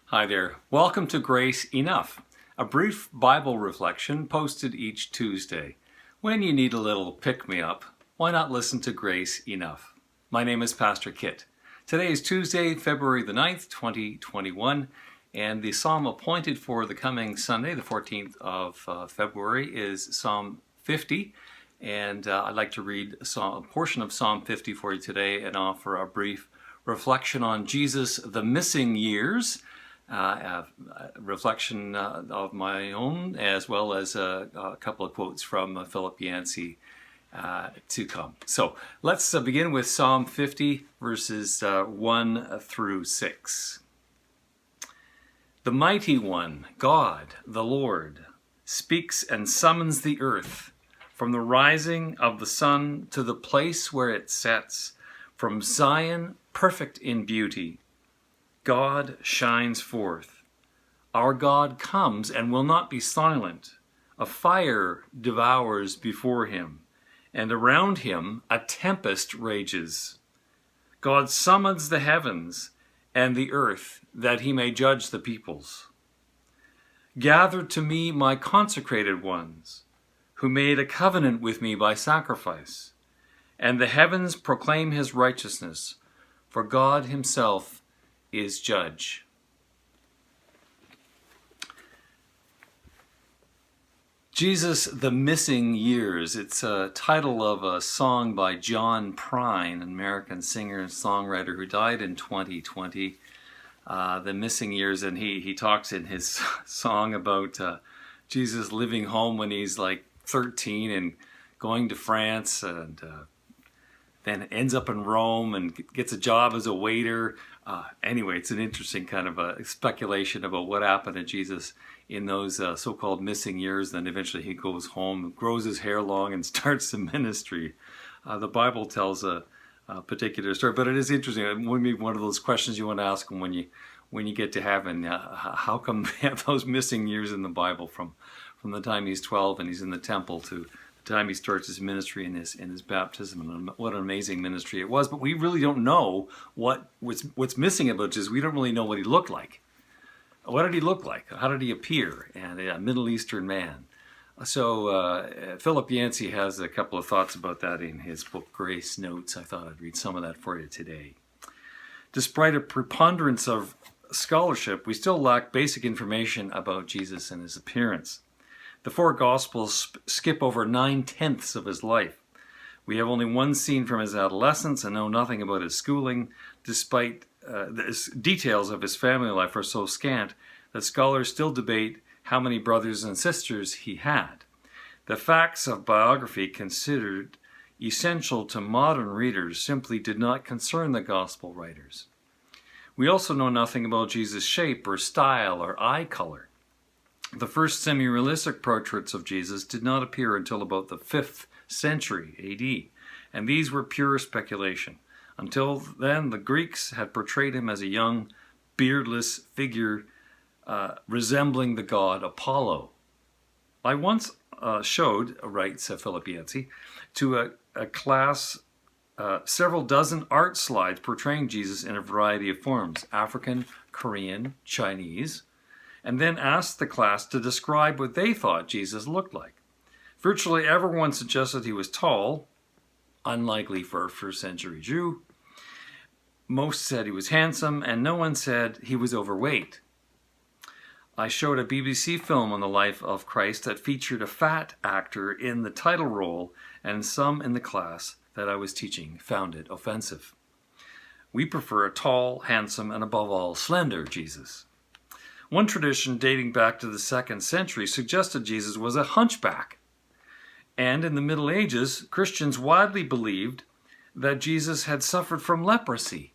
Hi there. Welcome to Grace Enough, a brief Bible reflection posted each Tuesday. When you need a little pick-me-up, why not listen to Grace Enough? My name is Pastor Kit. Today is Tuesday, February the 9th, 2021, and the psalm appointed for the coming Sunday, the 14th of February, is Psalm 50. And I'd like to read a portion of Psalm 50 for you today and offer a brief reflection on Jesus, the missing years, a reflection of my own, as well as a couple of quotes from Philip Yancey to come. So let's begin with Psalm 50, verses 1 through 6. The Mighty One, God, the Lord, speaks and summons the earth, from the rising of the sun to the place where it sets, from Zion, perfect in beauty. God shines forth. Our God comes and will not be silent. A fire devours before him, and around him a tempest rages. God summons the heavens and the earth that he may judge the peoples. Gather to me my consecrated ones, who made a covenant with me by sacrifice. And the heavens proclaim his righteousness, for God himself is judge. Jesus, the Missing Years. It's a title of a song by John Prine, an American singer and songwriter who died in 2020. The Missing Years, and he talks in his song about Jesus living home when he's like 13 and going to France, and then ends up in Rome and gets a job as a waiter. Anyway, it's an interesting kind of a speculation about what happened to Jesus in those so-called missing years. Then eventually he goes home, grows his hair long, and starts the ministry. The Bible tells a particular story, but it is interesting. It would be one of those questions you want to ask him when you get to heaven. How come they have those missing years in the Bible from the time he's 12 and he's in the temple to the time he starts his ministry in his baptism? And what an amazing ministry it was. But we really don't know what's missing about Jesus. We don't really know what he looked like. What did he look like? How did he appear? And a Middle Eastern man. So Philip Yancey has a couple of thoughts about that in his book, Grace Notes. I thought I'd read some of that for you today. Despite a preponderance of scholarship, we still lack basic information about Jesus and his appearance. The four Gospels skip over 9/10 of his life. We have only one scene from his adolescence and know nothing about his schooling, despite the details of his family life are so scant that scholars still debate how many brothers and sisters he had. The facts of biography considered essential to modern readers simply did not concern the Gospel writers. We also know nothing about Jesus' shape or style or eye color. The first semi-realistic portraits of Jesus did not appear until about the 5th century AD, and these were pure speculation. Until then, the Greeks had portrayed him as a young, beardless figure resembling the god Apollo. I once showed, writes Philip Yancey, to a class several dozen art slides portraying Jesus in a variety of forms, African, Korean, Chinese, and then asked the class to describe what they thought Jesus looked like. Virtually everyone suggested he was tall, unlikely for a first century Jew. Most said he was handsome, and no one said he was overweight. I showed a BBC film on the life of Christ that featured a fat actor in the title role, and some in the class that I was teaching found it offensive. We prefer a tall, handsome, and above all, slender Jesus. One tradition dating back to the 2nd century suggested Jesus was a hunchback. And in the Middle Ages, Christians widely believed that Jesus had suffered from leprosy.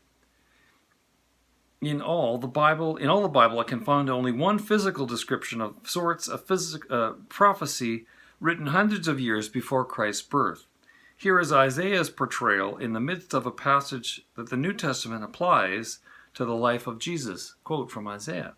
In all the Bible, I can find only one physical description of sorts, a prophecy written hundreds of years before Christ's birth. Here is Isaiah's portrayal in the midst of a passage that the New Testament applies to the life of Jesus. Quote from Isaiah.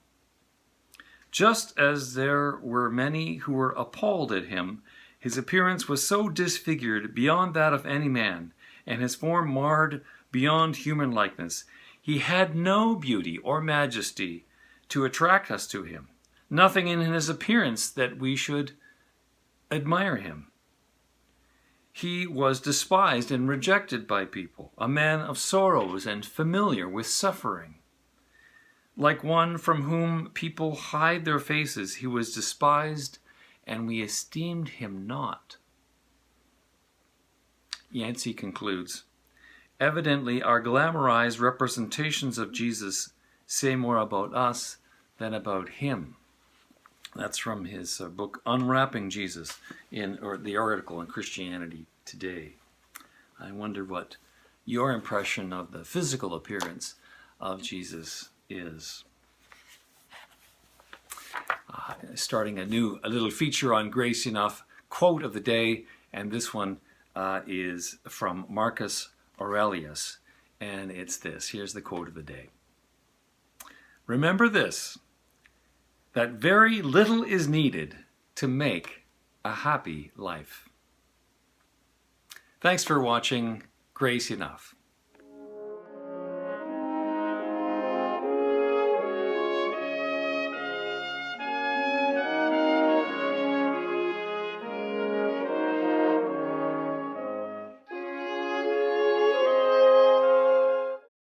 Just as there were many who were appalled at him, his appearance was so disfigured beyond that of any man, and his form marred beyond human likeness. He had no beauty or majesty, to attract us to him. Nothing in his appearance that we should admire him. He was despised and rejected by people, a man of sorrows and familiar with suffering. Like one from whom people hide their faces, he was despised, and we esteemed him not. Yancey concludes, evidently our glamorized representations of Jesus say more about us than about him. That's from his book Unwrapping Jesus, or the article in Christianity Today. I wonder what your impression of the physical appearance of Jesus is. Starting a little feature on Grace Enough, quote of the day, and this one is from Marcus Aurelius, and it's this. Here's the quote of the day. Remember this, that very little is needed to make a happy life. Thanks for watching Grace Enough.